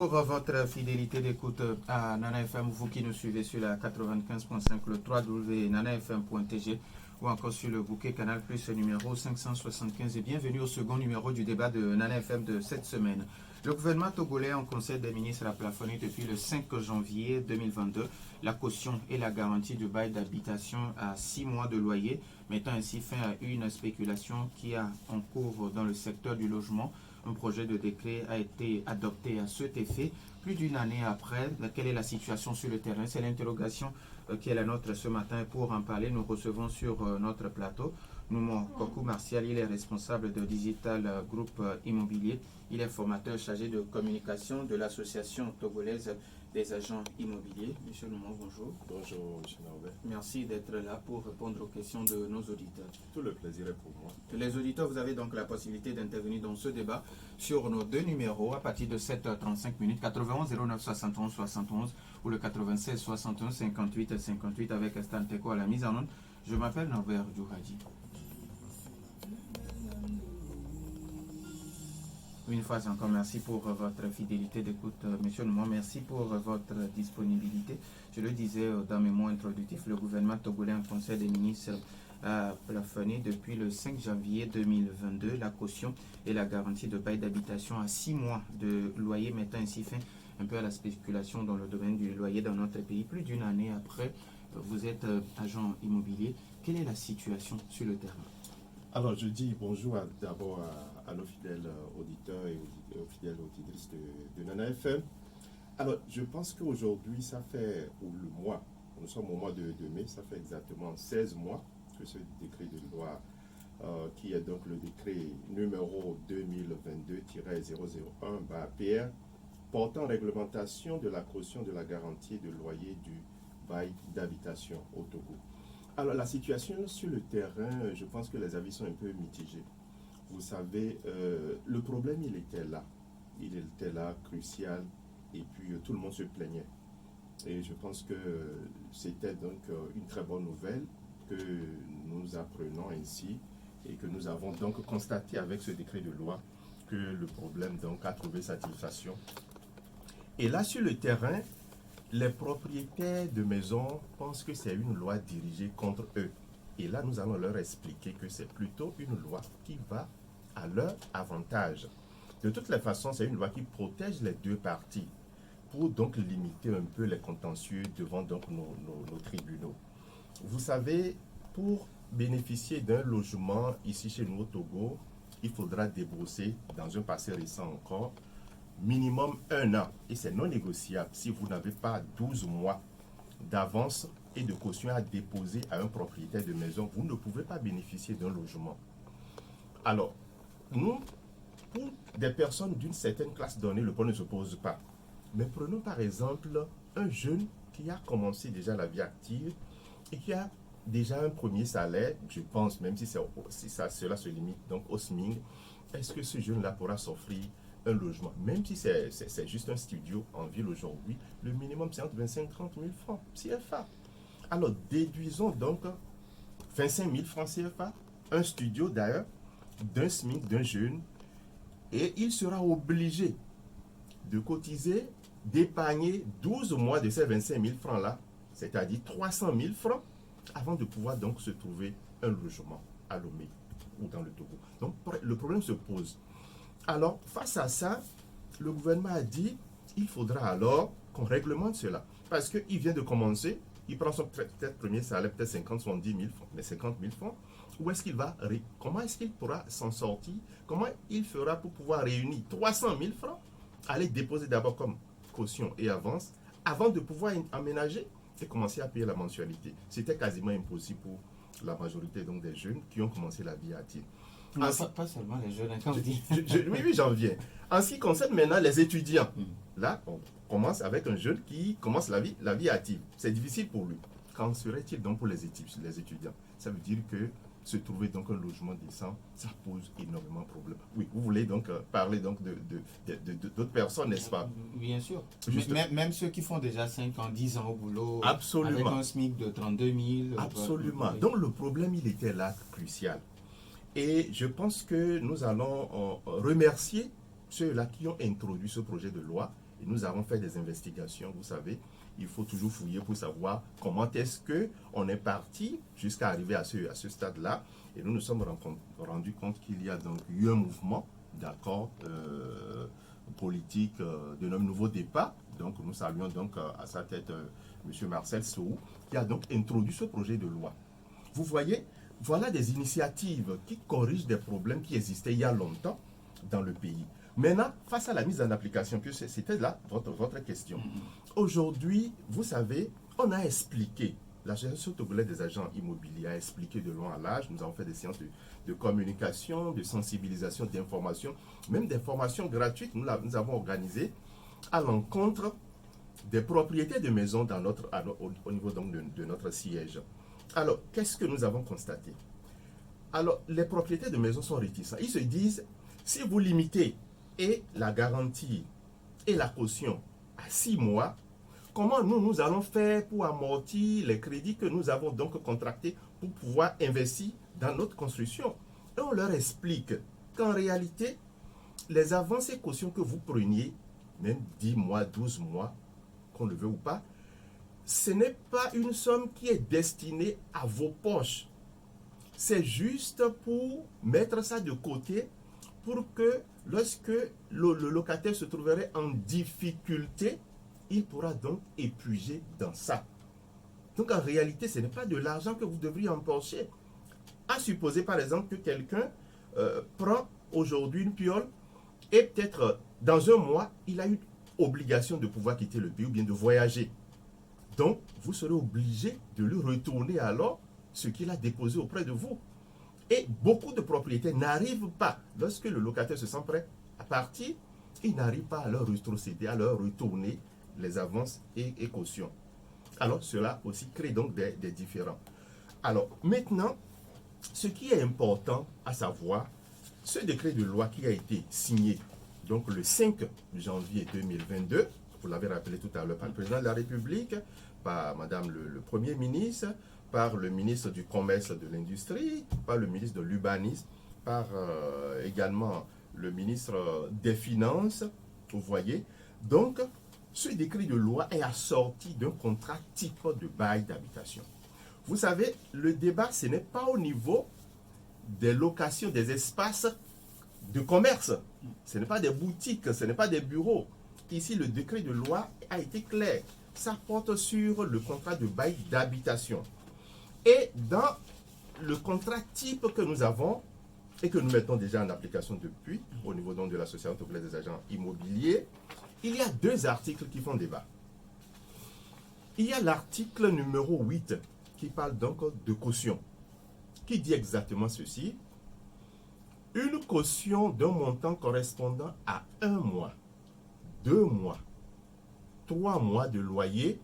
Pour votre fidélité d'écoute à Nana FM, vous qui nous suivez sur la 95.5, le 3W nanafm.tg ou encore sur le bouquet Canal Plus numéro 575 et bienvenue au second numéro du débat de Nana FM de cette semaine. Le gouvernement togolais en conseil des ministres a plafonné depuis le 5 janvier 2022 la caution et la garantie du bail d'habitation à 6 mois de loyer, mettant ainsi fin à une spéculation qui a en cours dans le secteur du logement. Un projet de décret a été adopté à cet effet plus d'une année après. Quelle est la situation sur le terrain? C'est l'interrogation qui est la nôtre ce matin. Pour en parler, nous recevons sur notre plateau Noumo Kokou Martial. Il est responsable de Digital Group Immobilier. Il est formateur chargé de communication de l'association togolaise des agents immobiliers. Monsieur Noumo, bonjour. Bonjour, M. Norbert. Merci d'être là pour répondre aux questions de nos auditeurs. Tout le plaisir est pour moi. Les auditeurs, vous avez donc la possibilité d'intervenir dans ce débat sur nos deux numéros à partir de 7h35 minutes, 91 09 71 71 ou le 96 61 58 58 avec Stan Teko à la mise en onde. Je m'appelle Norbert Djouhadji. Une fois encore, merci pour votre fidélité d'écoute, monsieur Noumo. Merci pour votre disponibilité. Je le disais dans mes mots introductifs, le gouvernement togolais en conseil des ministres a plafonné depuis le 5 janvier 2022 la caution et la garantie de bail d'habitation à 6 mois de loyer, mettant ainsi fin un peu à la spéculation dans le domaine du loyer dans notre pays. Plus d'une année après, vous êtes agent immobilier. Quelle est la situation sur le terrain? Alors, je dis bonjour d'abord à nos fidèles auditeurs et aux fidèles auditrices de Nana FM. Alors, je pense qu'aujourd'hui, ça fait, nous sommes au mois de mai, ça fait exactement 16 mois que ce décret de loi, qui est donc le décret numéro 2022-001-PR, portant réglementation de la caution de la garantie de loyer du bail d'habitation au Togo. Alors, la situation sur le terrain, je pense que les avis sont un peu mitigés. Vous savez, le problème, il était là. Il était là, crucial, et puis tout le monde se plaignait. Et je pense que c'était donc une très bonne nouvelle que nous apprenons ainsi et que nous avons donc constaté avec ce décret de loi que le problème donc a trouvé satisfaction. Et là, sur le terrain, les propriétaires de maisons pensent que c'est une loi dirigée contre eux. Et là, nous allons leur expliquer que c'est plutôt une loi qui va à leur avantage. De toutes les façons, c'est une loi qui protège les deux parties pour donc limiter un peu les contentieux devant donc nos tribunaux. Vous savez, pour bénéficier d'un logement ici chez nous au Togo, il faudra débourser, dans un passé récent encore, minimum 1 an, et c'est non négociable si vous n'avez pas 12 mois d'avance et de caution à déposer à un propriétaire de maison, vous ne pouvez pas bénéficier d'un logement. Alors, nous, pour des personnes d'une certaine classe donnée, le problème ne se pose pas. Mais prenons par exemple un jeune qui a commencé déjà la vie active et qui a déjà un premier salaire, je pense, même si cela se limite donc au SMIC, est-ce que ce jeune-là pourra s'offrir un logement, même si c'est juste un studio en ville aujourd'hui, le minimum c'est entre 25 et 30 000 francs CFA. Alors déduisons donc 25 000 francs CFA, un studio d'ailleurs, d'un SMIC, d'un jeune, et il sera obligé de cotiser, d'épargner 12 mois de ces 25 000 francs-là, c'est-à-dire 300 000 francs, avant de pouvoir donc se trouver un logement à Lomé ou dans le Togo. Donc le problème se pose. Alors, face à ça, le gouvernement a dit il faudra alors qu'on réglemente cela. Parce qu'il vient de commencer, il prend son peut-être premier salaire, peut-être 50, 70 000 francs, mais 50 000 francs, comment est-ce qu'il pourra s'en sortir? Comment il fera pour pouvoir réunir 300 000 francs, aller déposer d'abord comme caution et avance, avant de pouvoir emménager et commencer à payer la mensualité? C'était quasiment impossible pour la majorité donc, des jeunes qui ont commencé la vie active. Pas seulement les jeunes, quand vous dites. Oui, j'en viens. En ce qui concerne maintenant les étudiants, là, on commence avec un jeune qui commence la vie active. C'est difficile pour lui. Qu'en serait-il donc pour les étudiants? Ça veut dire que se trouver donc un logement décent, ça pose énormément de problèmes. Oui, vous voulez donc parler donc d'autres personnes, n'est-ce pas? Bien sûr. Même ceux qui font déjà 5 ans, 10 ans au boulot, absolument, avec un SMIC de 32 000. Absolument. Donc le problème, il était là, crucial. Et je pense que nous allons remercier ceux-là qui ont introduit ce projet de loi Et nous avons fait des investigations, vous savez, il faut toujours fouiller pour savoir comment est-ce qu'on est parti jusqu'à arriver à ce stade-là. Et nous nous sommes rendus compte qu'il y a donc eu un mouvement d'accord politique de notre nouveau départ. Donc nous saluons donc à sa tête M. Marcel Sow, qui a donc introduit ce projet de loi. Vous voyez, voilà des initiatives qui corrigent des problèmes qui existaient il y a longtemps dans le pays. Maintenant, face à la mise en application, puisque c'était là votre question. Aujourd'hui, vous savez, on a expliqué, l'Association togolaise des agents immobiliers a expliqué de long en large. Nous avons fait des séances de communication, de sensibilisation, d'information, même des formations gratuites. Nous avons organisé à l'encontre des propriétaires de maisons au niveau donc de notre siège. Alors, qu'est-ce que nous avons constaté? Alors, les propriétaires de maisons sont réticents. Ils se disent, si vous limitez et la garantie et la caution à 6 mois, comment nous allons faire pour amortir les crédits que nous avons donc contractés pour pouvoir investir dans notre construction? Et on leur explique qu'en réalité, les avances et cautions que vous preniez, même 10 mois, 12 mois, qu'on le veut ou pas, ce n'est pas une somme qui est destinée à vos poches. C'est juste pour mettre ça de côté pour que lorsque le locataire se trouverait en difficulté, il pourra donc épuiser dans ça. Donc en réalité, ce n'est pas de l'argent que vous devriez empocher. À supposer par exemple que quelqu'un prend aujourd'hui une piole et peut-être dans un mois, il a eu obligation de pouvoir quitter le pays ou bien de voyager. Donc, vous serez obligé de lui retourner alors ce qu'il a déposé auprès de vous. Et beaucoup de propriétaires n'arrivent pas, lorsque le locataire se sent prêt à partir, ils n'arrivent pas à leur rétrocéder, à leur retourner les avances et cautions. Alors, cela aussi crée donc des différends. Alors, maintenant, ce qui est important à savoir, ce décret de loi qui a été signé donc le 5 janvier 2022, vous l'avez rappelé tout à l'heure, par le président de la République, par Madame le Premier ministre, par le ministre du Commerce et de l'Industrie, par le ministre de l'Urbanisme, par également le ministre des Finances, vous voyez. Donc, ce décret de loi est assorti d'un contrat type de bail d'habitation. Vous savez, le débat, ce n'est pas au niveau des locations des espaces de commerce. Ce n'est pas des boutiques, ce n'est pas des bureaux. Ici, le décret de loi a été clair. Ça porte sur le contrat de bail d'habitation. Et dans le contrat type que nous avons et que nous mettons déjà en application depuis, au niveau donc de l'Association togolaise des agents immobiliers, il y a 2 articles qui font débat. Il y a l'article numéro 8 qui parle donc de caution, qui dit exactement ceci. Une caution d'un montant correspondant à 1 mois, 2 mois, 3 mois de loyer,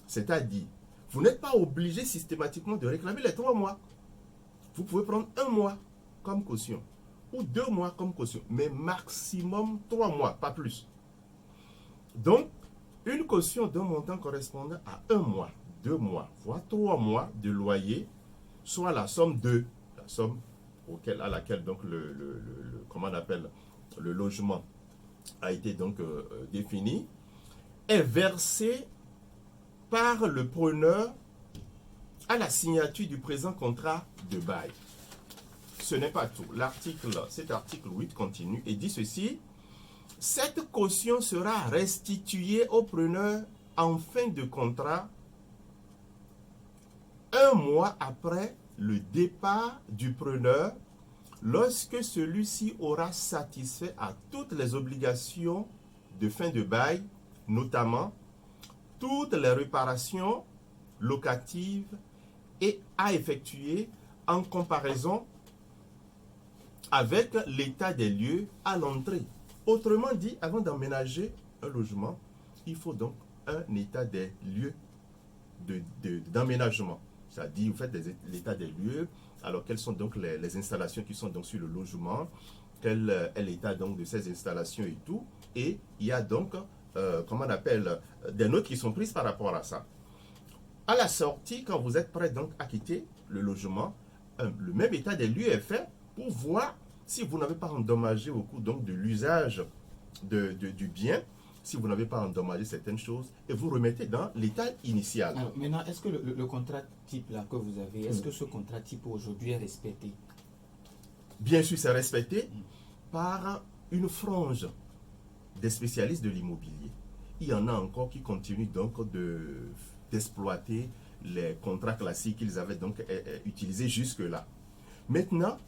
c'est-à-dire, vous n'êtes pas obligé systématiquement de réclamer les 3 mois. Vous pouvez prendre 1 mois comme caution, ou 2 mois comme caution, mais maximum 3 mois, pas plus. Donc, une caution d'un montant correspondant à 1 mois, 2 mois, voire 3 mois de loyer, soit la somme à laquelle donc comment on appelle, le logement a été donc défini, est versé par le preneur à la signature du présent contrat de bail. Ce n'est pas tout. Cet article 8 continue et dit ceci. Cette caution sera restituée au preneur en fin de contrat 1 mois après le départ du preneur, lorsque celui-ci aura satisfait à toutes les obligations de fin de bail, notamment toutes les réparations locatives et à effectuer en comparaison avec l'état des lieux à l'entrée. Autrement dit, avant d'emménager un logement, il faut donc un état des lieux d'emménagement. C'est-à-dire, vous faites l'état des lieux, alors quelles sont donc les installations qui sont donc sur le logement, quel est l'état donc de ces installations et tout. Et il y a donc, comment on appelle, des notes qui sont prises par rapport à ça. À la sortie, quand vous êtes prêt donc à quitter le logement, le même état des lieux est fait pour voir si vous n'avez pas endommagé au cours donc de l'usage du bien. si vous n'avez pas endommagé certaines choses, et vous remettez dans l'état initial. Alors, maintenant, est-ce que le contrat type là que vous avez, est-ce que ce contrat type aujourd'hui est respecté? Bien sûr, c'est respecté par une frange des spécialistes de l'immobilier. Il y en a encore qui continuent donc d'exploiter les contrats classiques qu'ils avaient donc utilisés jusque-là. Maintenant,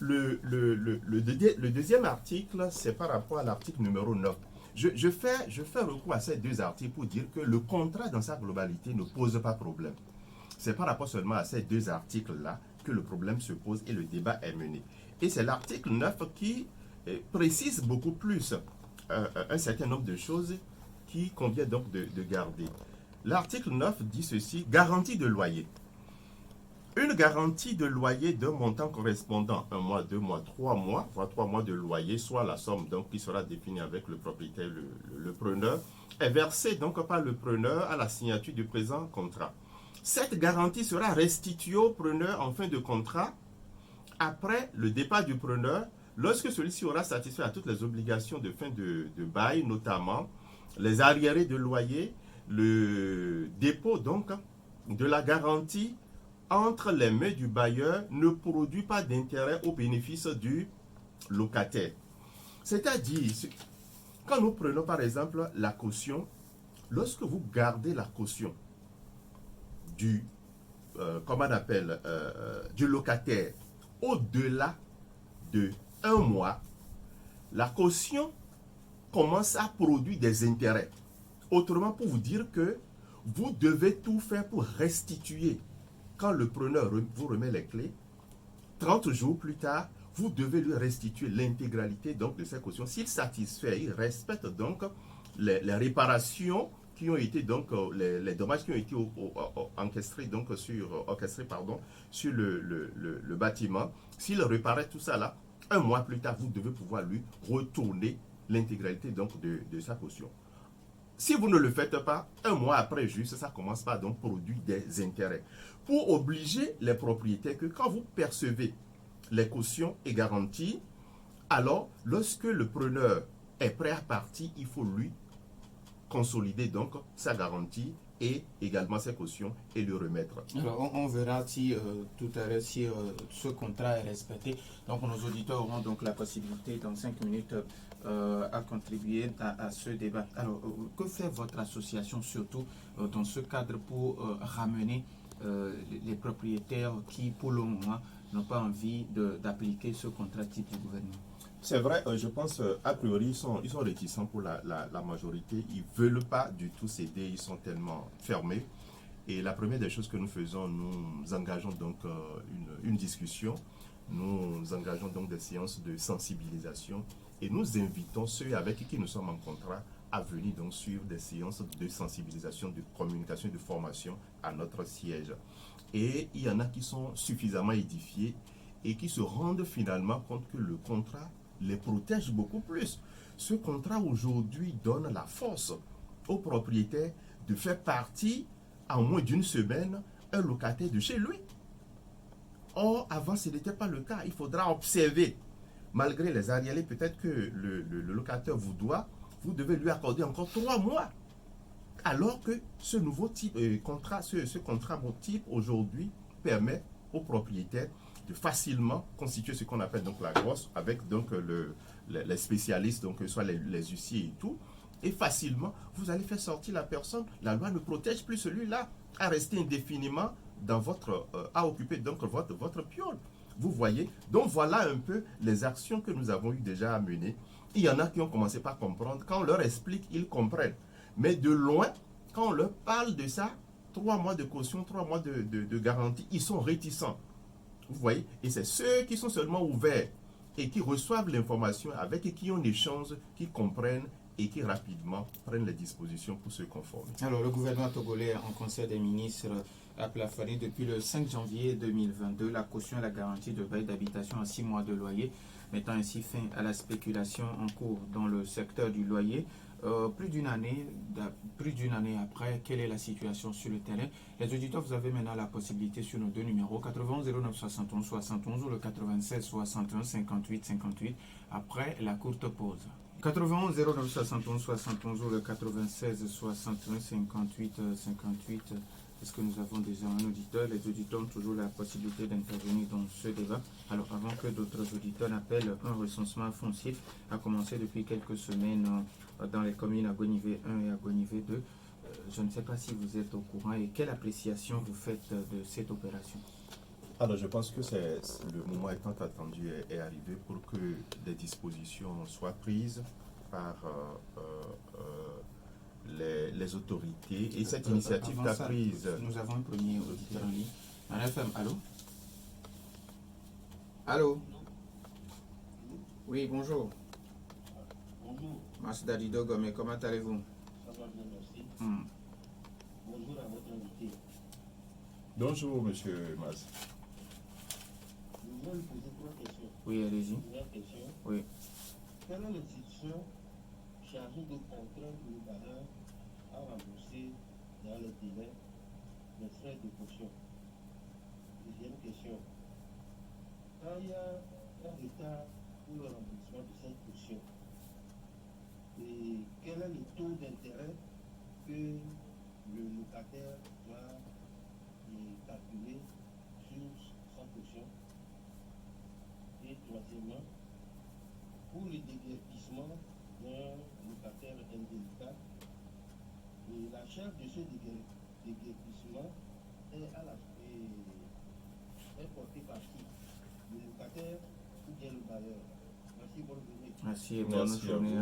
le deuxième article, c'est par rapport à l'article numéro 9. Je fais recours à ces deux articles pour dire que le contrat dans sa globalité ne pose pas problème. C'est par rapport seulement à ces deux articles-là que le problème se pose et le débat est mené. Et c'est l'article 9 qui précise beaucoup plus un certain nombre de choses qui convient donc de garder. L'article 9 dit ceci, garantie de loyer. Une garantie de loyer d'un montant correspondant 1 mois, 2 mois, 3 mois, voire 3 mois de loyer, soit la somme donc qui sera définie avec le propriétaire, le preneur, est versée donc par le preneur à la signature du présent contrat. Cette garantie sera restituée au preneur en fin de contrat après le départ du preneur, lorsque celui-ci aura satisfait à toutes les obligations de fin de bail, notamment les arriérés de loyer, le dépôt donc de la garantie entre les mains du bailleur ne produit pas d'intérêt au bénéfice du locataire. C'est-à-dire, quand nous prenons par exemple la caution, lorsque vous gardez la caution du, du locataire au-delà de 1 mois, la caution commence à produire des intérêts. Autrement, pour vous dire que vous devez tout faire pour restituer. Quand le preneur vous remet les clés, 30 jours plus tard, vous devez lui restituer l'intégralité donc de sa caution. S'il satisfait, il respecte donc les réparations qui ont été donc les dommages qui ont été orchestrés donc sur le bâtiment. S'il réparait tout ça là, 1 mois plus tard, vous devez pouvoir lui retourner l'intégralité donc de sa caution. Si vous ne le faites pas, 1 mois après juste, ça commence par donc produire des intérêts. Pour obliger les propriétaires que quand vous percevez les cautions et garanties, alors lorsque le preneur est prêt à partir, il faut lui consolider donc sa garantie et également ses cautions et le remettre. Alors on verra si tout à l'heure si ce contrat est respecté. Donc nos auditeurs auront donc la possibilité dans 5 minutes à contribuer à ce débat. Alors que fait votre association surtout dans ce cadre pour ramener les propriétaires qui pour le moment n'ont pas envie d'appliquer ce contrat type du gouvernement? C'est vrai, je pense, a priori, ils sont réticents pour la majorité. Ils ne veulent pas du tout céder, ils sont tellement fermés. Et la première des choses que nous faisons, nous engageons donc une discussion, nous engageons donc des séances de sensibilisation et nous invitons ceux avec qui nous sommes en contrat à venir donc suivre des séances de sensibilisation, de communication et de formation à notre siège. Et il y en a qui sont suffisamment édifiés et qui se rendent finalement compte que le contrat les protège beaucoup plus. Ce contrat aujourd'hui donne la force au propriétaire de faire partie en moins d'une semaine un locataire de chez lui. Or, avant, ce n'était pas le cas. Il faudra observer. Malgré les arriérés, peut-être que le locataire vous doit, vous devez lui accorder encore 3 mois. Alors que ce nouveau type contrat, ce contrat type aujourd'hui permet au propriétaire de facilement constituer ce qu'on appelle donc la grosse avec donc les spécialistes, donc soit les huissiers et tout, et facilement vous allez faire sortir la personne. La loi ne protège plus celui-là à rester indéfiniment dans votre à occuper donc votre piole. Vous voyez, donc voilà un peu les actions que nous avons eu déjà à mener. Il y en a qui ont commencé par comprendre. Quand on leur explique, ils comprennent. Mais de loin, quand on leur parle de ça, 3 mois de caution, 3 mois de garantie, ils sont réticents. Vous voyez, et c'est ceux qui sont seulement ouverts et qui reçoivent l'information avec et qui ont des chances, qui comprennent et qui rapidement prennent les dispositions pour se conformer. Alors, le gouvernement togolais, en Conseil des ministres, a plafonné depuis le 5 janvier 2022 la caution et la garantie de bail d'habitation à 6 mois de loyer, mettant ainsi fin à la spéculation en cours dans le secteur du loyer. Plus d'une année après, quelle est la situation sur le terrain? Les auditeurs, vous avez maintenant la possibilité sur nos deux numéros 91 09 71 71 ou le 96 61 58 58 après la courte pause. 91 09 71 71 ou le 96 61 58 58. Est-ce que nous avons déjà un auditeur? Les auditeurs ont toujours la possibilité d'intervenir dans ce débat. Alors, avant que d'autres auditeurs n'appellent, un recensement foncier a commencé depuis quelques semaines dans les communes à Gonivé 1 et à Gonivé 2. Je ne sais pas si vous êtes au courant et quelle appréciation vous faites de cette opération. Alors, je pense que le moment étant attendu est arrivé pour que des dispositions soient prises par les autorités. Et cette initiative qu'a prise... Nous avons un premier auditeur en ligne. Nana FM, allô? Allô? Oui, bonjour. Bonjour. Masda Didogo, mais comment allez-vous? Ça va bien, merci. Bonjour à votre invité. Bonjour, monsieur Mas. Je voulais vous poser trois questions. Oui, allez-y. Première question. Oui. Quelle est l'institution chargée de contraindre le bailleur à rembourser dans les délais les frais de caution? Deuxième question. Quand il y a un retard pour le remboursement de cette caution, et quel est le taux d'intérêt que le locataire doit calculer sur sa caution? Et troisièmement, pour le déguerpissement d'un locataire indélicat, la charge de ce déguerpissement est portée par qui? Le locataire ou bien le bailleur? Merci, bonne journée. Merci et bonne journée.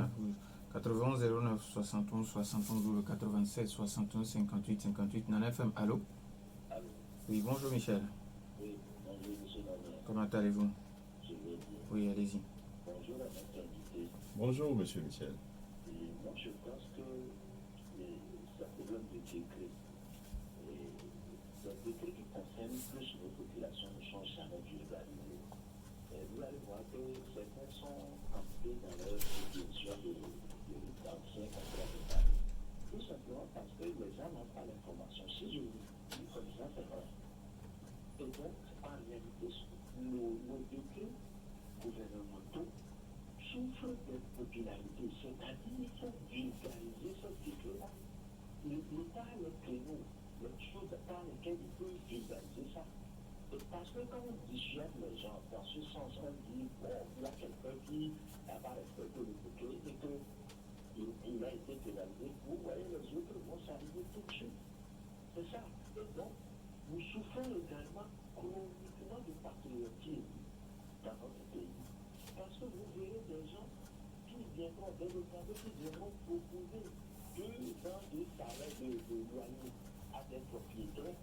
91 09 71 71 ou le 96 61 58 58. Nana FM, allô? Allô? Oui, bonjour Michel. Oui, bonjour monsieur Daniel. Comment allez-vous? Je vais bien. Oui, allez-y. Bonjour à notre invité. Bonjour, monsieur Michel. Et moi je pense que ça problème de décret. Et les décrets qui concernent plus nos populations ne sont jamais vulgarisés. Et vous allez voir que certains sont entrés dans leur définition d'anciens contrats de bail. Tout simplement parce que les gens n'ont pas l'information. Si je vous dis comme ça, c'est vrai. Et donc, en réalité, nos décrets gouvernementaux souffrent de popularité. C'est-à-dire qu'il faut vulgariser ce décret-là. L'État a le créneau, les choses par lesquelles il peut vulgariser ça. Et parce que quand on dissuade les gens dans ce sens, on dit, bon, il y a quelqu'un qui n'a pas respecté le décret et qu'il a été pénalisé, vous voyez, les autres vont s'arriver tout de suite. C'est ça. Et donc, nous souffrons également chroniquement de patriotisme dans notre pays. Parce que vous verrez des gens qui viendront, des locaux qui viendront proposer 2 ans de salaire de loyer à des propriétaires.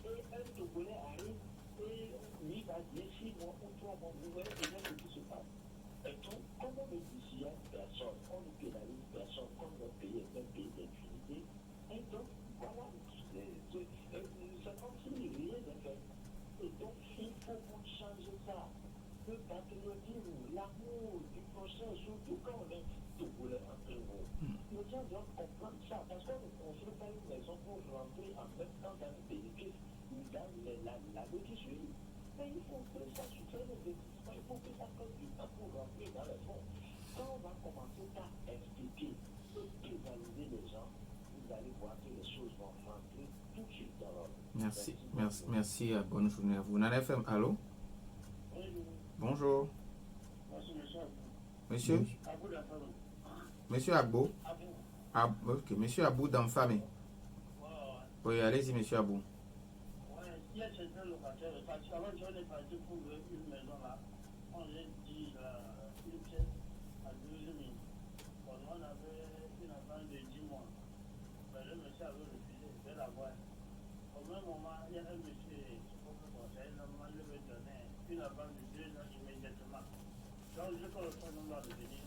Et un Togolais arrive et lui va dire 6 mois ou 3 mois, vous voyez déjà ce qui se passe. Et donc, comme on ne dissuade personne, on ne pénalise personne, comme notre pays est un pays d'impunité, et donc, voilà, c'est comme si rien n'est fait. Et donc, il faut qu'on change ça. Le patriotisme, l'amour du prochain, surtout quand on est Togolais entre nous. Les gens doivent comprendre ça, parce qu'on ne construit pas une maison pour rentrer en même temps dans le pays, dans l'année qui suit. Mais il faut que ça soutienne l'investissement, il faut que ça prenne du temps pour rentrer dans les fonds. Quand on va commencer par expliquer et pénaliser les gens, vous allez voir que les choses vont rentrer tout de suite dans l'ordre. Merci, bonne journée à vous. Nana FM, allô? Bonjour. Monsieur? Monsieur Agbo? Ok, monsieur Abou d'Amfamé. Oui, allez-y, monsieur Abou. Il y a certains locataires, parce qu'avant j'en ai parti pour une maison là, on a dit une pièce à 12 000. Bon, on avait une avance de 10 mois. Mais le monsieur avait refusé de l'avoir. Au même moment, il y a un monsieur qui peut me conseiller, normalement, il me donnait une avance de 2 ans immédiatement. Donc, je peux le faire, on va revenir.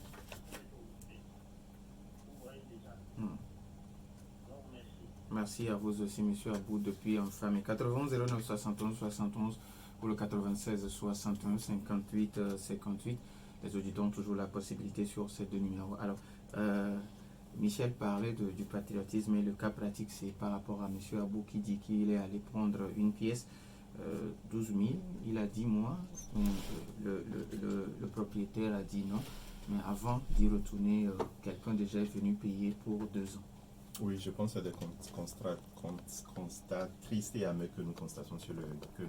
Vous voyez déjà. Donc, merci. Merci à vous aussi, monsieur Abou, depuis Amfamé. 91 09 71 71 ou le 96 61 58 58. Les auditeurs ont toujours la possibilité sur ces 2 numéros. Alors, Michel parlait du patriotisme et le cas pratique, c'est par rapport à monsieur Abou qui dit qu'il est allé prendre une pièce 12 000. Il a dit moi, le propriétaire a dit non. Mais avant d'y retourner, quelqu'un déjà est venu payer pour 2 ans. Oui, je pense à des constats tristes et amers que nous constatons que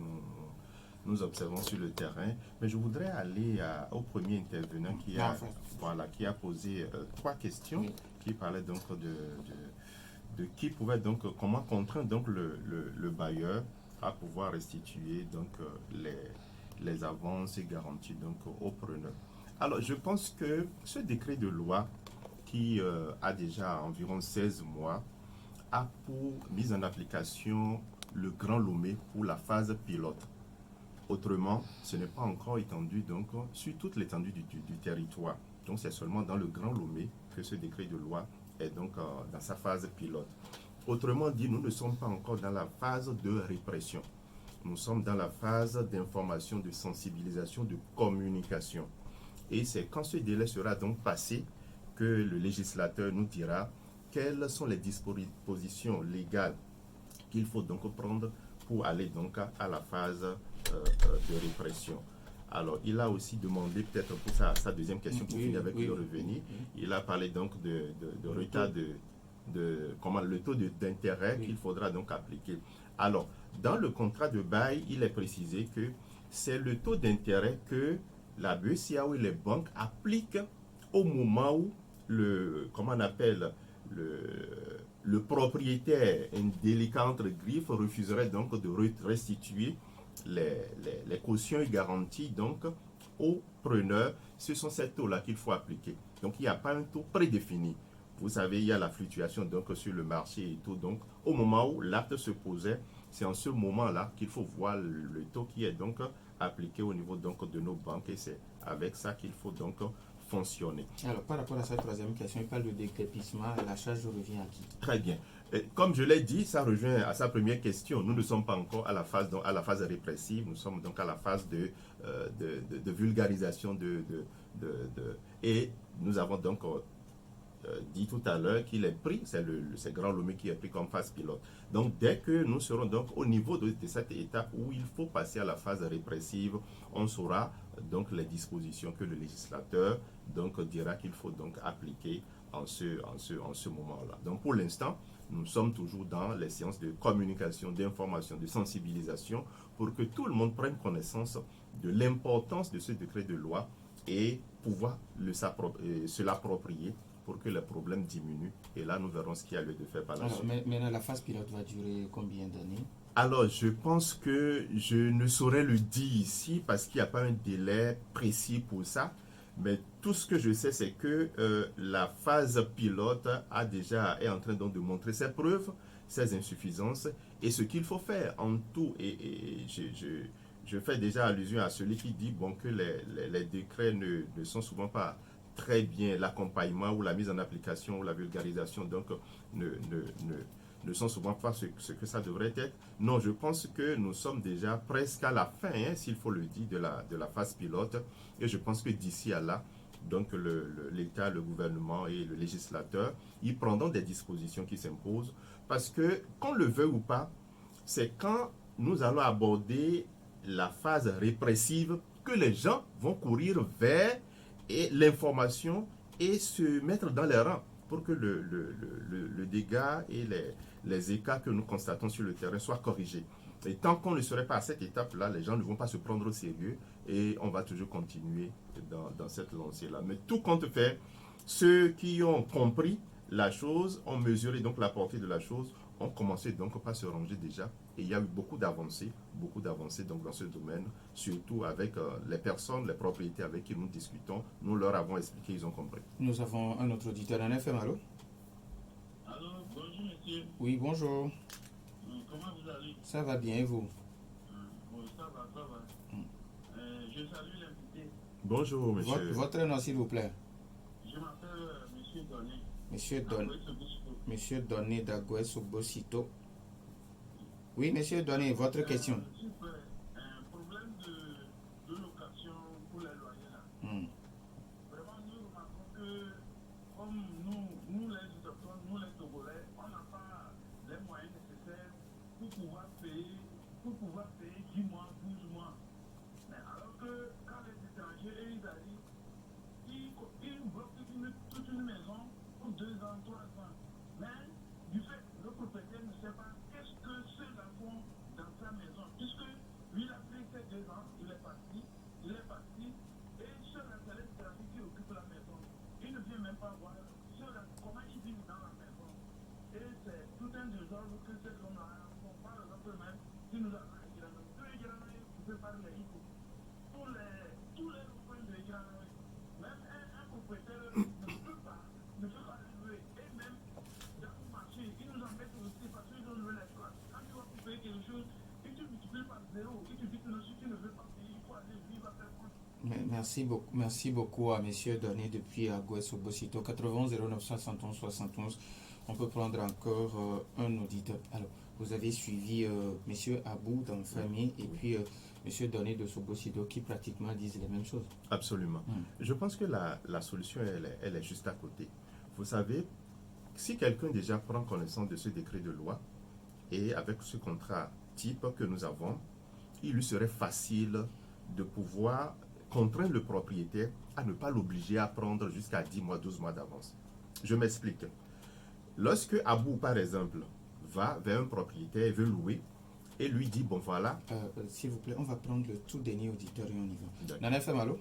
nous observons sur le terrain. Mais je voudrais aller au premier intervenant qui a posé 3 questions, Oui. qui parlait donc de qui pouvait donc, comment contraindre donc le bailleur à pouvoir restituer donc les avances et garanties donc aux preneurs. Alors, je pense que ce décret de loi qui a déjà environ 16 mois, a pour mise en application le Grand Lomé pour la phase pilote. Autrement, ce n'est pas encore étendu donc, sur toute l'étendue du territoire. Donc c'est seulement dans le Grand Lomé que ce décret de loi est donc dans sa phase pilote. Autrement dit, nous ne sommes pas encore dans la phase de répression. Nous sommes dans la phase d'information, de sensibilisation, de communication. Et c'est quand ce délai sera donc passé que le législateur nous dira quelles sont les dispositions légales qu'il faut donc prendre pour aller donc à la phase de répression. Alors, il a aussi demandé, peut-être pour sa deuxième question, pour finir avec le revenu, il a parlé donc de retard comment le taux d'intérêt qu'il faudra donc appliquer. Alors, dans le contrat de bail, il est précisé que c'est le taux d'intérêt que la BCEAO et les banques appliquent au moment où comment on appelle, le propriétaire, un délicat entre griffes, refuserait donc de restituer les cautions et garanties donc aux preneurs. Ce sont ces taux-là qu'il faut appliquer. Donc il n'y a pas un taux prédéfini. Vous savez, il y a la fluctuation donc sur le marché et tout. Donc au moment où l'acte se posait, c'est en ce moment-là qu'il faut voir le taux qui est donc appliqué au niveau donc de nos banques, et c'est avec ça qu'il faut donc fonctionner. Alors, par rapport à sa troisième question, il parle de décrépissement, la charge revient à qui? Très bien. Et comme je l'ai dit, ça rejoint à sa première question. Nous ne sommes pas encore à la phase répressive, nous sommes donc à la phase de vulgarisation et nous avons donc dit tout à l'heure qu'il est pris, c'est Grand Lomé qui est pris comme phase pilote. Donc dès que nous serons donc au niveau de cette étape où il faut passer à la phase répressive, on saura donc les dispositions que le législateur donc dira qu'il faut donc appliquer en ce moment-là. Donc pour l'instant, nous sommes toujours dans les séances de communication, d'information, de sensibilisation pour que tout le monde prenne connaissance de l'importance de ce décret de loi et pouvoir se l'approprier pour que les problèmes diminuent. Et là, nous verrons ce qu'il y a lieu de faire par la suite. Maintenant, la phase pilote va durer combien d'années? Alors, je pense que je ne saurais le dire ici parce qu'il n'y a pas un délai précis pour ça. Mais tout ce que je sais, c'est que la phase pilote est en train donc de montrer ses preuves, ses insuffisances et ce qu'il faut faire en tout. Et je fais déjà allusion à celui qui dit bon, que les décrets ne sont souvent pas très bien, l'accompagnement ou la mise en application ou la vulgarisation donc ne sont souvent pas ce que ça devrait être. Non, je pense que nous sommes déjà presque à la fin, s'il faut le dire, de la phase pilote. Et je pense que d'ici à là, donc l'État, le gouvernement et le législateur, ils prendront des dispositions qui s'imposent. Parce que, qu'on le veuille ou pas, c'est quand nous allons aborder la phase répressive que les gens vont courir vers l'information et se mettre dans les rangs pour que le dégât et les écarts que nous constatons sur le terrain soient corrigés. Et tant qu'on ne serait pas à cette étape-là, les gens ne vont pas se prendre au sérieux et on va toujours continuer dans cette lancée-là. Mais tout compte fait, ceux qui ont compris la chose, ont mesuré donc la portée de la chose, ont commencé donc par se ranger déjà. Et il y a eu beaucoup d'avancées donc dans ce domaine, surtout avec les personnes, les propriétaires avec qui nous discutons. Nous leur avons expliqué, ils ont compris. Nous avons un autre auditeur en FM, allô? Allô, bonjour monsieur. Oui, bonjour. Comment vous allez? Ça va bien et vous? Oui, ça va. Je salue l'invité. Bonjour monsieur. Votre nom s'il vous plaît? Je m'appelle monsieur Donné. Monsieur Donné d'Aguès-Obosito. Oui, monsieur Donné, votre question. S'il vous plaît, un problème de location pour les loyers là. Vraiment, nous remarquons que comme nous les autochtones, nous les Togolais, on n'a pas les moyens nécessaires pour pouvoir payer 10 mois, 12 mois. Mais alors que quand les étrangers ils arrivent, ils 2 ans, 3 ans. Mais du fait que le propriétaire ne sait pas qu'est-ce que ceux-là font dans sa maison, puisque lui, il a pris ses 2 ans, il est parti, et ceux-là, c'est les étrangers qui occupent la maison. Il ne vient même pas voir ceux-là, comment ils vivent dans la maison. Et c'est tout un désordre que ces hommes-là font. Par exemple, même, si nous avons un Guiranou, tous les Guiranouis occupés par les Ico, tous les coins de Guiranouis, même un propriétaire ne peut pas les louer. Et même dans le marché, ils nous embêtent aussi parce qu'ils ont loué les places. Quand tu vas couper quelque chose, et tu multiplies par 0, et tu dis que non, si tu ne veux pas payer, il faut aller vivre à faire compte. Merci beaucoup à messieurs Donné depuis Agouès au Bosito 91 09 71 71. On peut prendre encore un auditeur. Alors, vous avez suivi messieurs Abou dans famille et puis monsieur Donné de Sobosido qui pratiquement disent les mêmes choses. Absolument. Je pense que la solution, elle est juste à côté. Vous savez, si quelqu'un déjà prend connaissance de ce décret de loi et avec ce contrat type que nous avons, il lui serait facile de pouvoir contraindre le propriétaire à ne pas l'obliger à prendre jusqu'à 10 mois, 12 mois d'avance. Je m'explique. Lorsque Abou, par exemple, va vers un propriétaire et veut louer, et lui dit, bon voilà. S'il vous plaît, on va prendre le tout dernier auditeur et on y va. D'accord. Nana FM, allô?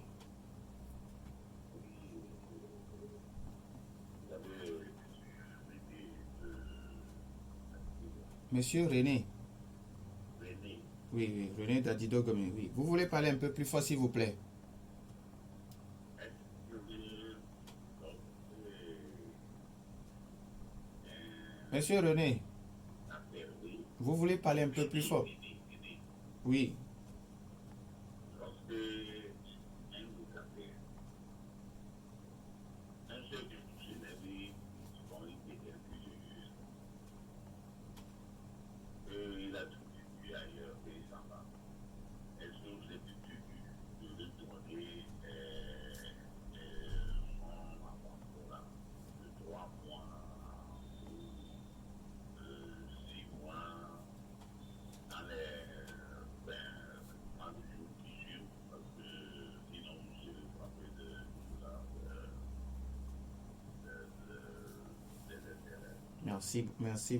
Monsieur René. Oui, René Dadido Gomé, oui. Vous voulez parler un peu plus fort, s'il vous plaît? Monsieur René, vous voulez parler un peu plus fort? Oui.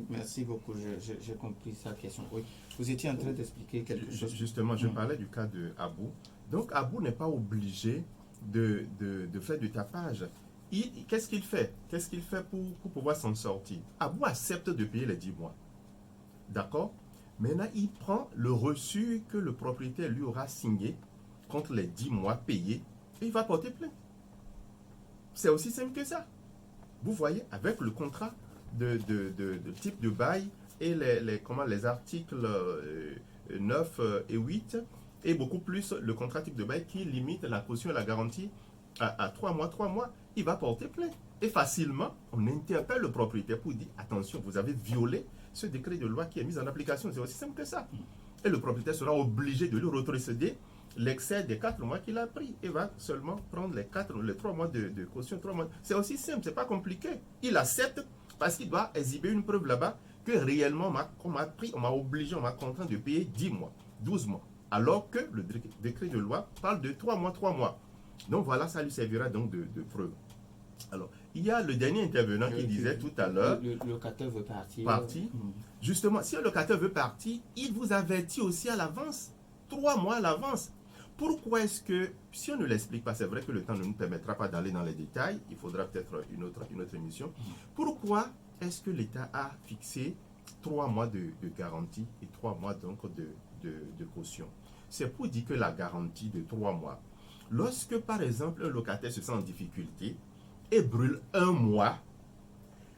Merci beaucoup. J'ai compris sa question. Oui. Vous étiez en train d'expliquer quelque chose. Justement, je parlais du cas de Abou. Donc, Abou n'est pas obligé de faire du tapage. Qu'est-ce qu'il fait? Qu'est-ce qu'il fait pour pouvoir s'en sortir? Abou accepte de payer les 10 mois. D'accord? Maintenant, il prend le reçu que le propriétaire lui aura signé contre les 10 mois payés et il va porter plainte. C'est aussi simple que ça. Vous voyez, avec le contrat de type de bail et les articles 9 et 8 et beaucoup plus le contrat type de bail qui limite la caution et la garantie à 3 mois, il va porter plainte. Et facilement, on interpelle le propriétaire pour dire attention, vous avez violé ce décret de loi qui est mis en application. C'est aussi simple que ça. Et le propriétaire sera obligé de lui retrocéder l'excès des 4 mois qu'il a pris et va seulement prendre les 3 mois de caution. 3 mois. C'est aussi simple, c'est pas compliqué. Il accepte parce qu'il doit exhiber une preuve là-bas que réellement on m'a obligé, on m'a contraint de payer 10 mois, 12 mois. Alors que le décret de loi parle de 3 mois. Donc voilà, ça lui servira donc de preuve. Alors, il y a le dernier intervenant qui disait tout à l'heure... Le locataire veut partir. Justement, si le locataire veut partir, il vous avertit aussi à l'avance, 3 mois à l'avance. Pourquoi est-ce que, si on ne l'explique pas, c'est vrai que le temps ne nous permettra pas d'aller dans les détails, il faudra peut-être une autre émission. Pourquoi est-ce que l'État a fixé 3 mois de garantie et 3 mois donc de caution? C'est pour dire que la garantie de 3 mois, lorsque par exemple un locataire se sent en difficulté et brûle 1 mois,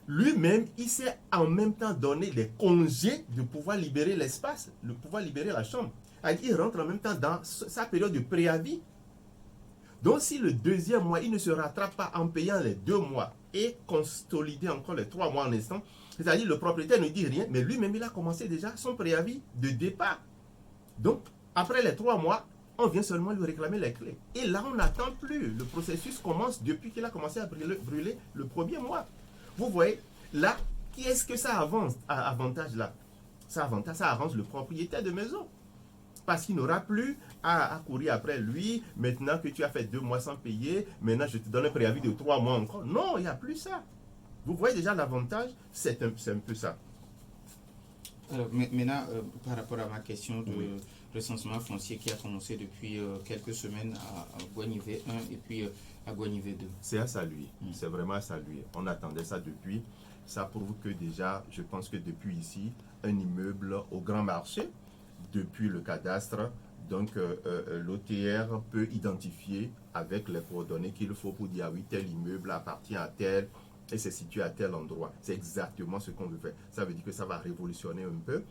lui-même, il s'est en même temps donné les congés de pouvoir libérer l'espace, de pouvoir libérer la chambre. Il rentre en même temps dans sa période de préavis. Donc, si le 2e mois, il ne se rattrape pas en payant les 2 mois et consolider encore les 3 mois en instant, c'est-à-dire le propriétaire ne dit rien, mais lui-même, il a commencé déjà son préavis de départ. Donc, après les 3 mois, on vient seulement lui réclamer les clés. Et là, on n'attend plus. Le processus commence depuis qu'il a commencé à brûler le 1er mois. Vous voyez, là, qui est-ce que ça avantage là? Ça arrange le propriétaire de maison. Parce qu'il n'aura plus à courir après lui. Maintenant que tu as fait 2 mois sans payer, maintenant je te donne un préavis de 3 mois encore. Non, il n'y a plus ça. Vous voyez déjà l'avantage, c'est un peu ça. Alors, maintenant, par rapport à ma question de Oui. recensement foncier qui a commencé depuis quelques semaines à Guanivé 1 et puis à Guanivé 2. C'est à saluer, c'est vraiment à saluer. On attendait ça depuis. Ça prouve que déjà, je pense que depuis ici, un immeuble au grand marché, depuis le cadastre, donc l'OTR peut identifier avec les coordonnées qu'il faut pour dire oui, tel immeuble appartient à tel et c'est situé à tel endroit. C'est exactement ce qu'on veut faire. Ça veut dire que ça va révolutionner un peu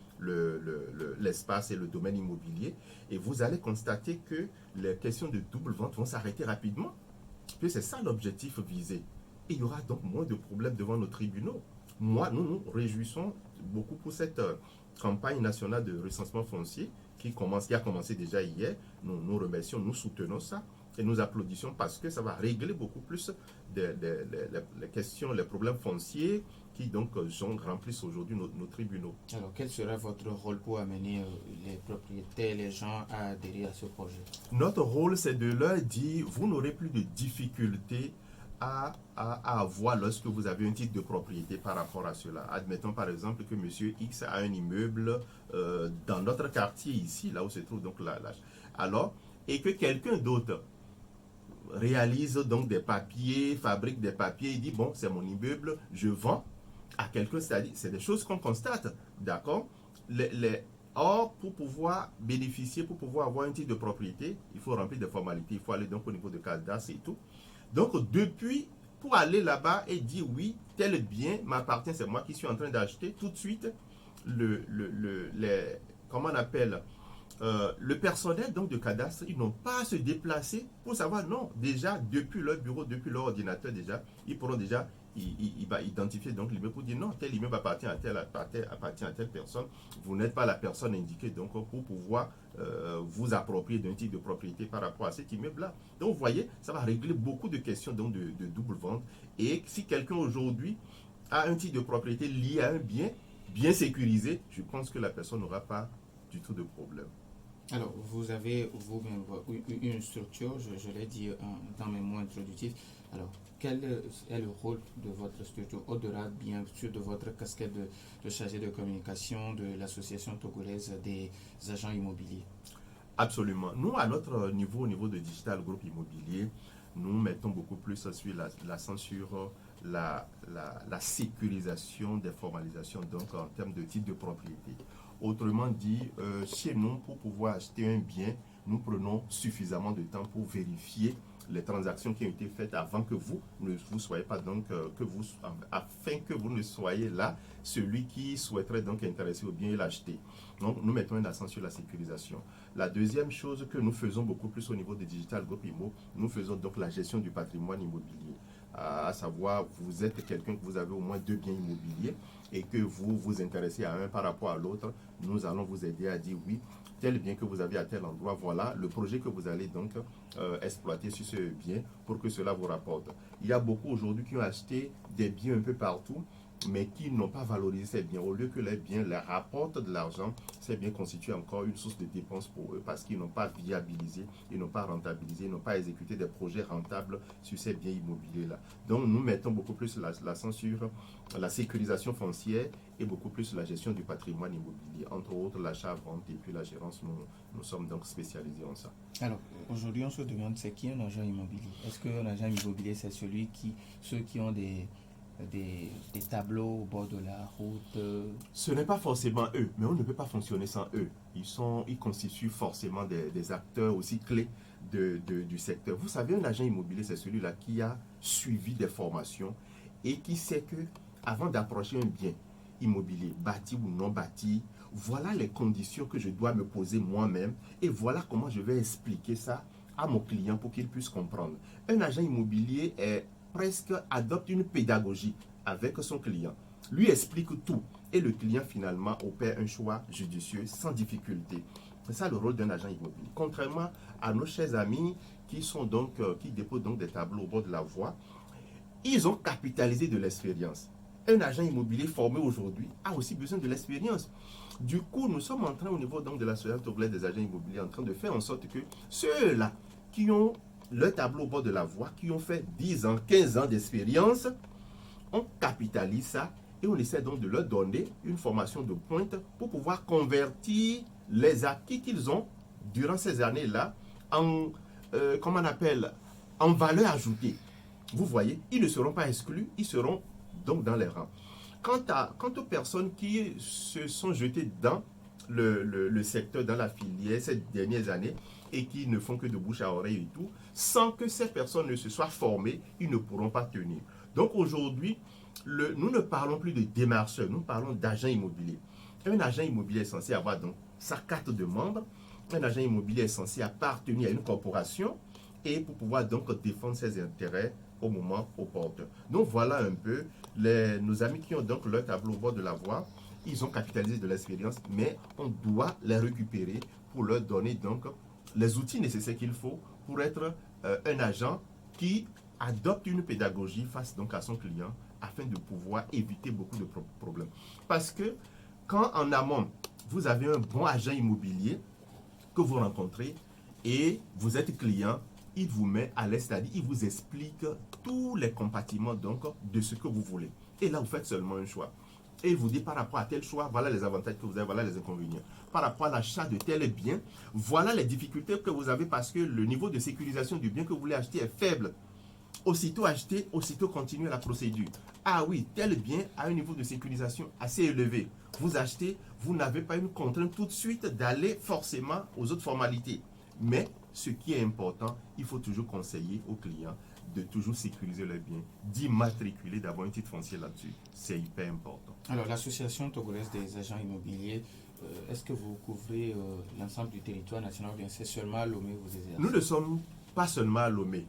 l'espace et le domaine immobilier. Et vous allez constater que les questions de double vente vont s'arrêter rapidement. Puis c'est ça l'objectif visé. Et il y aura donc moins de problèmes devant nos tribunaux. Moi, nous nous réjouissons beaucoup pour cette campagne nationale de recensement foncier qui a commencé déjà hier. Nous remercions, nous soutenons ça et nous applaudissons parce que ça va régler beaucoup plus les questions, les problèmes fonciers qui donc remplissent aujourd'hui nos tribunaux. Alors, quel sera votre rôle pour amener les propriétaires, les gens à adhérer à ce projet? Notre rôle, c'est de leur dire, vous n'aurez plus de difficultés à avoir lorsque vous avez un titre de propriété par rapport à cela. Admettons par exemple que monsieur X a un immeuble dans notre quartier ici, là où se trouve donc alors, et que quelqu'un d'autre réalise donc des papiers, fabrique des papiers, il dit bon, c'est mon immeuble, je vends à quelqu'un, c'est des choses qu'on constate, d'accord? Or, pour pouvoir bénéficier, pour pouvoir avoir un titre de propriété, il faut remplir des formalités, il faut aller donc au niveau de cadastre et tout. Donc, depuis, pour aller là-bas et dire oui, tel bien m'appartient, c'est moi qui suis en train d'acheter, tout de suite, comment on appelle, le personnel donc de cadastre, ils n'ont pas à se déplacer pour savoir, non, déjà, depuis leur bureau, depuis leur ordinateur, déjà, ils pourront déjà il va identifier donc l'immeuble pour dire non, tel immeuble appartient à telle personne. Vous n'êtes pas la personne indiquée donc pour pouvoir vous approprier d'un titre de propriété par rapport à cet immeuble-là. Donc vous voyez, ça va régler beaucoup de questions donc de double vente. Et si quelqu'un aujourd'hui a un titre de propriété lié à un bien sécurisé, je pense que la personne n'aura pas du tout de problème. Alors, vous avez vous-même une structure, je l'ai dit dans mes mots introductifs. Alors, quel est le rôle de votre structure, au-delà bien sûr de votre casquette de chargé de communication de l'association togolaise des agents immobiliers? Absolument. Nous, à notre niveau, au niveau de Digital Group Immobilier, nous mettons beaucoup plus sur l'accent sur la sécurisation des formalisations, donc en termes de titre de propriété. Autrement dit, chez nous, pour pouvoir acheter un bien, nous prenons suffisamment de temps pour vérifier les transactions qui ont été faites avant que vous ne vous soyez pas donc afin que vous ne soyez là celui qui souhaiterait donc intéresser au bien et l'acheter. Donc nous mettons un accent sur la sécurisation. La deuxième chose que nous faisons beaucoup plus au niveau de Digital Group Immo, nous faisons donc la gestion du patrimoine immobilier. À savoir, vous êtes quelqu'un que vous avez au moins 2 biens immobiliers et que vous vous intéressez à un par rapport à l'autre, nous allons vous aider à dire oui, tel bien que vous avez à tel endroit, voilà le projet que vous allez donc exploiter sur ce bien pour que cela vous rapporte. Il y a beaucoup aujourd'hui qui ont acheté des biens un peu partout, mais qui n'ont pas valorisé ces biens. Au lieu que les biens leur rapportent de l'argent, ces biens constituent encore une source de dépenses pour eux parce qu'ils n'ont pas viabilisé, ils n'ont pas rentabilisé, ils n'ont pas exécuté des projets rentables sur ces biens immobiliers-là. Donc nous mettons beaucoup plus l'accent sur la sécurisation foncière et beaucoup plus sur la gestion du patrimoine immobilier, entre autres l'achat-vente et puis la gérance. Nous sommes donc spécialisés en ça. Alors, aujourd'hui, on se demande c'est qui un agent immobilier? Est-ce qu'un agent immobilier, c'est ceux qui ont des tableaux au bord de la route? Ce n'est pas forcément eux, mais on ne peut pas fonctionner sans eux. Ils constituent forcément des acteurs aussi clés du secteur. Vous savez, un agent immobilier, c'est celui-là qui a suivi des formations et qui sait que avant d'approcher un bien immobilier, bâti ou non bâti, voilà les conditions que je dois me poser moi-même et voilà comment je vais expliquer ça à mon client pour qu'il puisse comprendre. Un agent immobilier adopte une pédagogie avec son client, lui explique tout et le client finalement opère un choix judicieux sans difficulté. C'est ça le rôle d'un agent immobilier. Contrairement à nos chers amis qui déposent donc des tableaux au bord de la voie, ils ont capitalisé de l'expérience. Un agent immobilier formé aujourd'hui a aussi besoin de l'expérience. Du coup, nous sommes en train au niveau donc de l'association togolaise des agents immobiliers en train de faire en sorte que ceux-là qui ont le tableau au bord de la voie, qui ont fait 10 ans, 15 ans d'expérience, on capitalise ça et on essaie donc de leur donner une formation de pointe pour pouvoir convertir les acquis qu'ils ont durant ces années-là en, comment on appelle, en valeur ajoutée. Vous voyez, ils ne seront pas exclus, ils seront donc dans les rangs. Quant aux personnes qui se sont jetées dans le secteur, dans la filière ces dernières années et qui ne font que de bouche à oreille et tout, sans que ces personnes ne se soient formées, ils ne pourront pas tenir. Donc aujourd'hui, nous ne parlons plus de démarcheurs, nous parlons d'agents immobiliers. Un agent immobilier est censé avoir donc sa carte de membre, un agent immobilier est censé appartenir à une corporation et pour pouvoir donc défendre ses intérêts au moment opportun. Donc voilà un peu nos amis qui ont donc leur tableau au bord de la voie. Ils ont capitalisé de l'expérience, mais on doit les récupérer pour leur donner donc les outils nécessaires qu'il faut pour être un agent qui adopte une pédagogie face donc à son client afin de pouvoir éviter beaucoup de problèmes. Parce que quand en amont, vous avez un bon agent immobilier que vous rencontrez et vous êtes client, il vous met à l'aise, c'est-à-dire il vous explique tous les compartiments donc de ce que vous voulez. Et là, vous faites seulement un choix. Et il vous dit par rapport à tel choix, voilà les avantages que vous avez, voilà les inconvénients. Par rapport à l'achat de tel bien, voilà les difficultés que vous avez parce que le niveau de sécurisation du bien que vous voulez acheter est faible. Aussitôt acheter, aussitôt continuer la procédure. Ah oui, tel bien a un niveau de sécurisation assez élevé. Vous achetez, vous n'avez pas une contrainte tout de suite d'aller forcément aux autres formalités. Mais ce qui est important, il faut toujours conseiller aux clients de toujours sécuriser leurs biens, d'immatriculer, d'avoir un titre foncier là-dessus. C'est hyper important. Alors, l'association togolaise des agents immobiliers, est-ce que vous couvrez l'ensemble du territoire national ou bien c'est seulement à Lomé vous exercez? Nous ne sommes pas seulement à Lomé.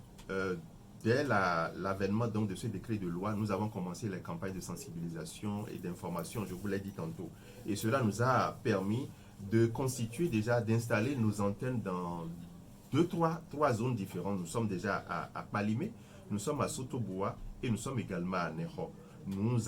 Dès l'avènement donc de ce décret de loi, nous avons commencé les campagnes de sensibilisation et d'information, je vous l'ai dit tantôt. Et cela nous a permis de constituer déjà, d'installer nos antennes dans trois zones différentes. Nous sommes déjà à Palimé, nous sommes à Sotoboa et nous sommes également à Neho. Nous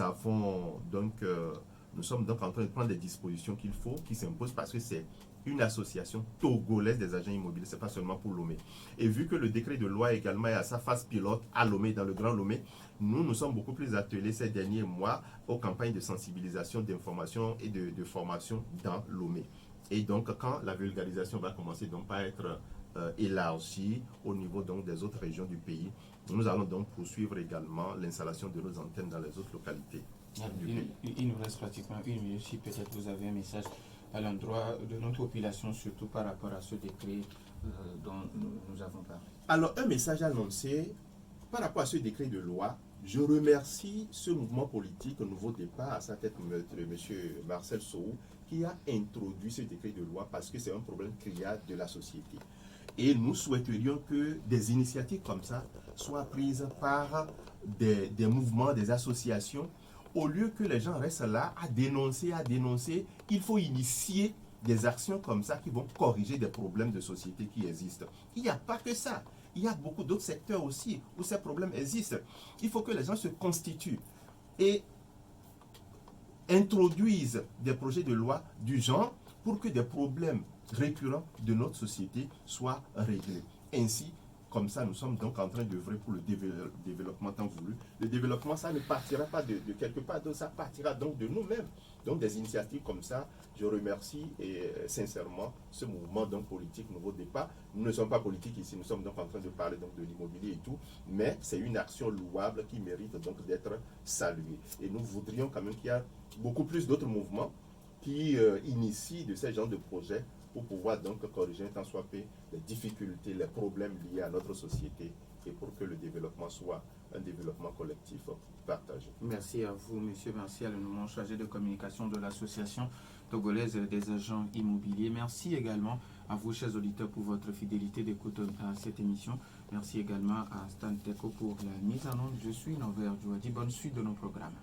sommes donc en train de prendre des dispositions qu'il faut, qui s'imposent parce que c'est une association togolaise des agents immobiliers, ce n'est pas seulement pour Lomé. Et vu que le décret de loi également est à sa phase pilote à Lomé, dans le Grand Lomé, nous sommes beaucoup plus attelés ces derniers mois aux campagnes de sensibilisation, d'information et de formation dans Lomé. Et donc, quand la vulgarisation va commencer donc par être élargie au niveau donc des autres régions du pays, nous allons donc poursuivre également l'installation de nos antennes dans les autres localités. Il nous reste pratiquement une minute. Si peut-être vous avez un message à l'endroit de notre population, surtout par rapport à ce décret dont nous avons parlé. Alors, un message annoncé par rapport à ce décret de loi. Je remercie ce mouvement politique, Nouveau Départ, à sa tête M. Marcel Sow, qui a introduit ce décret de loi parce que c'est un problème criard de la société. Et nous souhaiterions que des initiatives comme ça soient prises par des mouvements, des associations. Au lieu que les gens restent là à dénoncer, il faut initier des actions comme ça qui vont corriger des problèmes de société qui existent. Il n'y a pas que ça. Il y a beaucoup d'autres secteurs aussi où ces problèmes existent. Il faut que les gens se constituent et introduisent des projets de loi du genre pour que des problèmes récurrents de notre société soient réglés. Ainsi, comme ça, nous sommes donc en train d'œuvrer pour le développement tant voulu. Le développement, ça ne partira pas de quelque part, donc ça partira donc de nous-mêmes. Donc des initiatives comme ça, je remercie sincèrement ce mouvement donc politique Nouveau Départ. Nous ne sommes pas politiques ici, nous sommes donc en train de parler donc de l'immobilier et tout, mais c'est une action louable qui mérite donc d'être saluée. Et nous voudrions quand même qu'il y ait beaucoup plus d'autres mouvements qui initient de ces genres de projets pour pouvoir donc corriger tant soit peu les difficultés, les problèmes liés à notre société et pour que le développement soit un développement collectif partagé. Merci à vous, monsieur Martial, le nom chargé de communication de l'association togolaise des agents immobiliers. Merci également à vous, chers auditeurs, pour votre fidélité d'écoute à cette émission. Merci également à Stan Teko pour la mise en onde. Je suis Norbert Djouadi. Bonne suite de nos programmes.